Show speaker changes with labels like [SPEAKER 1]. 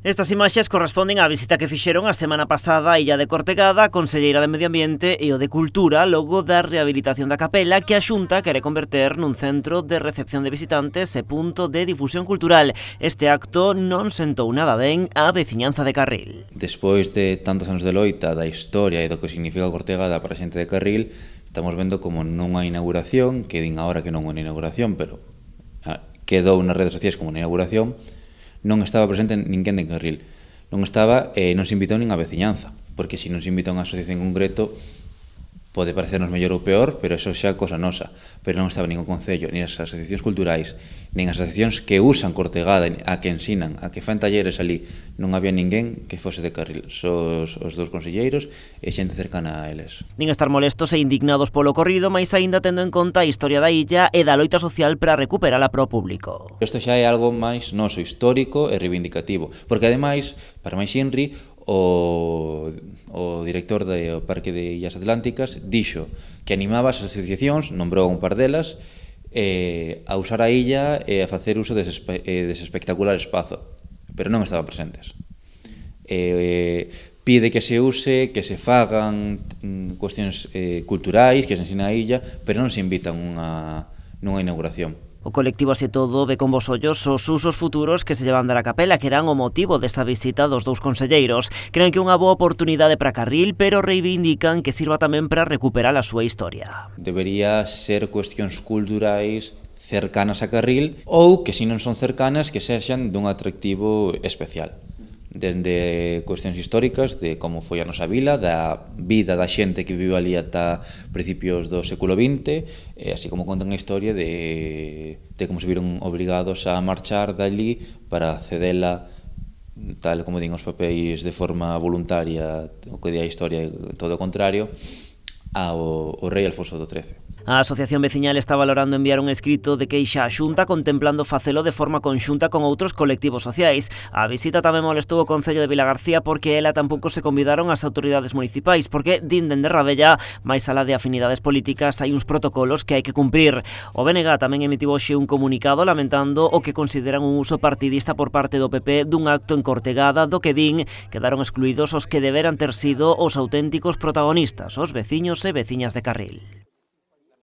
[SPEAKER 1] Estas imaxes corresponden á visita que fixeron a semana pasada á illa de Cortegada a conselleira de Medio Ambiente e o de Cultura logo da rehabilitación da capela que a Xunta quere converter nun centro de recepción de visitantes e punto de difusión cultural. Este acto non sentou nada ben á veciñanza de Carril.
[SPEAKER 2] Despois de tantos anos de loita da historia e do que significa Cortegada para a xente de Carril, estamos vendo como nunha inauguración, que din agora que non é unha inauguración, pero quedou nas redes sociais como unha inauguración, non estaba presente ninguén de Carril. Non estaba, non se invitou nin a veciñanza, porque se non se invita a unha asociación en concreto, pode parecernos mellor ou peor, pero eso xa é cosa nosa. Pero non estaba nin o Concello, nin as asociacións culturais, nin as asociacións que usan Cortegada, a que ensinan, a que fan talleres ali. Non había ninguén que fose de Carril, os dous conselleiros e xente cercana a eles.
[SPEAKER 1] Nin estar molestos e indignados polo ocorrido, mais aínda tendo en conta a historia da illa e da loita social para recuperala para o público.
[SPEAKER 2] Isto xa é algo máis noso, histórico e reivindicativo, porque ademais, para máis Inri, o director do Parque de Illas Atlánticas dixo que animaba as asociacións, nombrou un par delas, a usar a illa e a facer uso dese espectacular espazo, pero non estaban presentes. Pide que se use, que se fagan cuestións culturais, que se ensina a illa, pero non se invitan nunha inauguración.
[SPEAKER 1] O colectivo Así Todo ve con bos ollos os usos futuros que se llevan dar a capela, que eran o motivo desa visita dos dous conselleiros. Creen que é unha boa oportunidade para Carril, pero reivindican que sirva tamén para recuperar a súa historia.
[SPEAKER 2] Debería ser cuestións culturais cercanas a Carril, ou que se non son cercanas, que sexan dun atractivo especial. Dende cuestións históricas de como foi a nosa vila, da vida da xente que vive ali ata principios do século XX, así como contan a historia de como se viron obrigados a marchar dali para cedela, tal como din os papéis, de forma voluntaria, o que di a historia todo o contrario, ao rei Alfonso XIII.
[SPEAKER 1] A Asociación Veciñal está valorando enviar un escrito de queixa á Xunta contemplando facelo de forma conxunta con outros colectivos sociais. A visita tamén molestou o Concello de Vilagarcía porque ela tampouco se convidaron as autoridades municipais, porque din dende Rabella, máis alá de afinidades políticas, hai uns protocolos que hai que cumprir. O BNG tamén emitiu hoxe un comunicado lamentando o que consideran un uso partidista por parte do PP dun acto en Cortegada, do que din quedaron excluídos os que deberan ter sido os auténticos protagonistas, os veciños e veciñas de Carril.